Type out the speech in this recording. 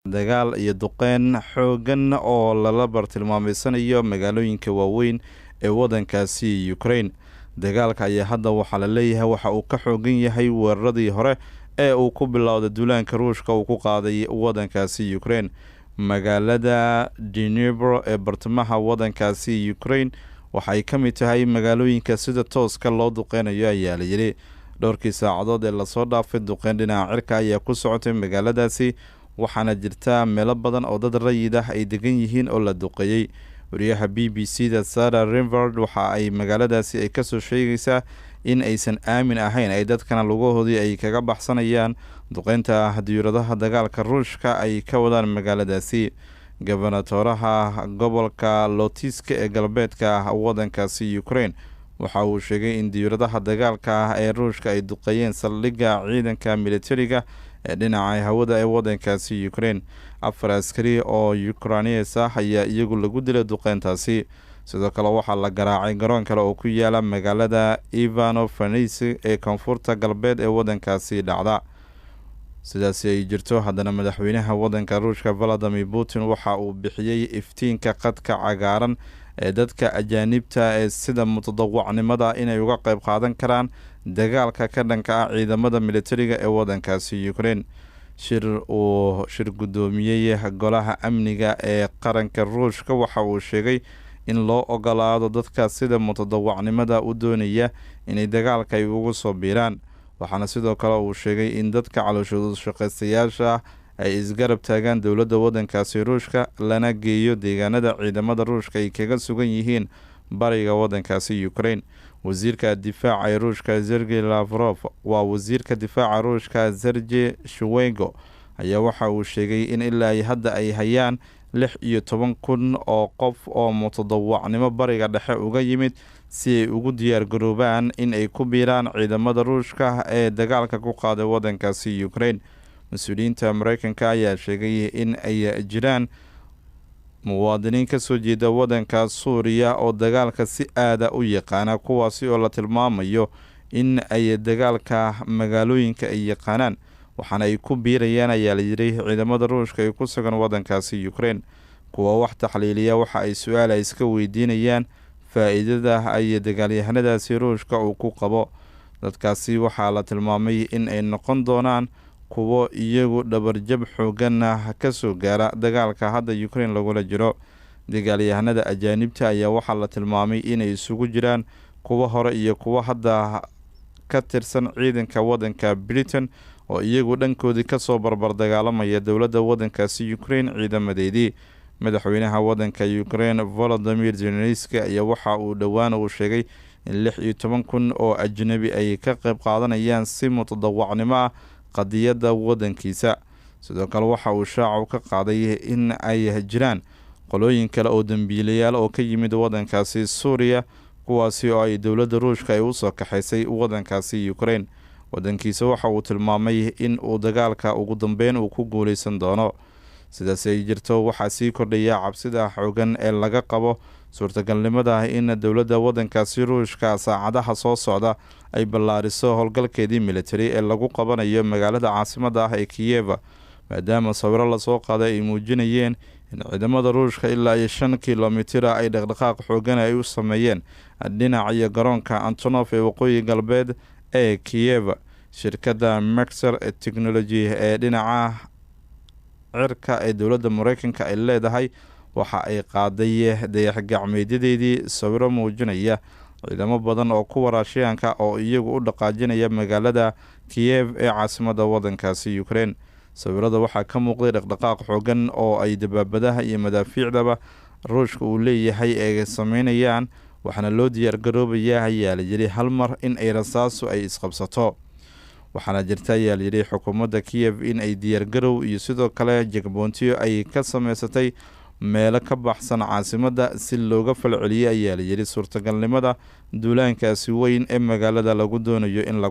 dagaal iyo duqeyn xoogan oo lala bartilmaameysanayo magaalooyinka waaweyn ee wadankaasi Ukraine. dagaalka ayaa hadda waxaa la leeyahay waxa uu ka xoogan yahay weeraradii hore ee uu ku bilowday duulaanka Ruushka uu ku qaaday wadankaasi Ukraine. magaalada Dnipro ee bartamaha wadankaasi Ukraine waxay ka mid tahay magaalooyinka sida tooska loo duqeynayo ayaa la yiri. dhowrkii saacadood ee lasoo dhaafay duqeyn dhinaca cirka ayaa ku socotay magaaladaasi, waxaana jirta meelo badan oo dad rayid ah ay degan yihiin oo la duqeeyey. wariyaha BBC-da Sarah Reinveld waxa ay magaaladaasi ay kasoo sheegaysaa in aysan aamin ahayn ay dadkana lugahoodii ay kaga baxsanayaan duqeynta diyaaradaha dagaalka Ruushka ay ka wadaan magaaladaasi. gobernatoraha gobolka Lotiska ee galbeedka wadankaasi Ukraine waxa uu sheegay in diyaaradaha dagaalka ee Ruushka ay duqeeyeen saldhigga ciidanka militariga ee dhinaca hawada ee wadankaasi Ukraine. 4 askari oo Ukrainians ah ayaa iyagu lagu dilay duqeyntaasi. sidoo kale waxaa la garaacay garoon kale oo ku yaala magaalada Ivano-Frankivsk ee koonfurta galbeed ee wadankaasi dhacda. sidaas ay jirto haddana madaxweynaha wadanka Ruushka Vladimir Putin waxa uu bixiyay iftiinka qadka cagaaran ee dadka ajaanibta ee sida mutadawacnimada inay uga qayb qaadan karaan dagaalka ka dhanka ah ciidamada militariga ee wadankaasi Ukraine. shir gudoomiyey golaha amniga ee qaranka Ruushka waxa uu sheegay in loo ogolaado dadka sida mutadawacnimada u doonaya inay dagaalka ay ugu soo biiraan. waxaana sidoo kale uu sheegay in dadka calooshooda shaqaystayaasha ay isgarab taagaan dowladda wadankaasi Ruushka lana geeyo deegaanada ciidamada Ruushka ay kaga sugan yihiin bariga wadankaasi Ukraine. wasiirka difaaca ee Ruushka Sergey Lavrov waa wasiirka difaaca Ruushka Sergey Shoigu ayaa waxa uu sheegay in ilaa hadda ay hayaan 16,000 oo qof oo mutadawacnimo bariga dhexe uga yimid si ay ugu diyaar garoobaan in ay ku biiraan ciidamada Ruushka ee dagaalka ku qaaday wadankaasi Ukraine. mas-uuliyiinta Mareykanka ayaa sheegay in ay jiraan muwaadiniin ka soo jeeda wadanka Suuriya oo dagaalka si aada u yaqaana, kuwaasi oo la tilmaamayo in ay dagaalka magaalooyinka ay yaqaanaan, waxaana ay ku biirayaan ayaa la yiri ciidamada Ruushka ee ku sugan wadankaasi Ukraine. kuwa wax taxliiliya waxa ay su'aal iska weydiinayaan faa'iidada ay dagaalyahanadaasi Ruushka uu ku qabo. dadkaasi waxaa la tilmaamay in ay noqon doonaan kuwo iyagu dhabarjab xoogan ka soo gaara dagaalka hadda Ukraine lagula jiro. dagaalyahanada ajaanibta ayaa waxaa la tilmaamay inay isugu jiraan kuwa hore iyo kuwa hadda ka tirsan ciidanka wadanka Britain oo iyagu dhankoodii kasoo barbar dagaalamaya dowladda wadankaasi Ukraine ciidamadeedii. madaxweynaha wadanka Ukraine Volodymyr Zelensky ayaa waxa uu dhowaan uu sheegay in 16,000 oo ajnabi ay ka qayb qaadanayaan si mutadawacnimo ah qadiyadda wadankiisa. sidoo kale waxa uu shaaca ka qaaday in ay jiraan qolooyin kale oo dambiilayaal oo ka yimid wadankaasi Suuriya, kuwaasi oo ay dowladda Ruushka ay u soo kaxaysay wadankaasi Ukraine. wadankiisa waxa uu tilmaamay in uu dagaalka ugu dambeyn uu ku guuleysan doono. sidaas ay jirto waxaa sii kordhaya cabsida xoogan ee laga qabo suurtagalnimada in dowladda wadankaasi Ruushka saacadaha soo socda ay ballaariso howlgalkeedii military ee lagu qabanayo magaalada caasimadda ah ee Kiev, maadaama sawiro lasoo qaaday ay muujinayeen in ciidamada Ruushka ilaa 5 kilomitir ay dhaqdhaqaaq xoogan ay u sameeyeen dhinaca garoonka Antonov ee waqooyi galbeed ee Kiev. shirkadda Maxar Technology ee dhinaca cirka ee dowladda Mareykanka ay leedahay waxa ay qaaday dayax-gacmeedyadeedii sawiro muujinaya ciidamo badan oo kuwa Raashiyaanka oo iyagu u dhaqaajinaya magaalada Kiev ee caasimadda wadankaasi Ukraine. sawirada waxaa ka muuqday dhaqdhaqaaq xoogan oo ay dabaabadaha iyo madaafiicdaba Ruushka uu leeyahay ee sameynayaan, waxaana loo diyaar garoobayaa ayaa la yiri hal mar in ay rasaasu ay isqabsato. waxaana jirta ayaa la yiri xukuumadda Kiev in ay diyaar garow iyo sidoo kale jagboontiyo ay ka sameysatay meelo ka baxsan caasimadda si looga falceliyo ayaa la yiri suurtagalnimada duulaankaasi weyn ee magaalada lagu doonayo in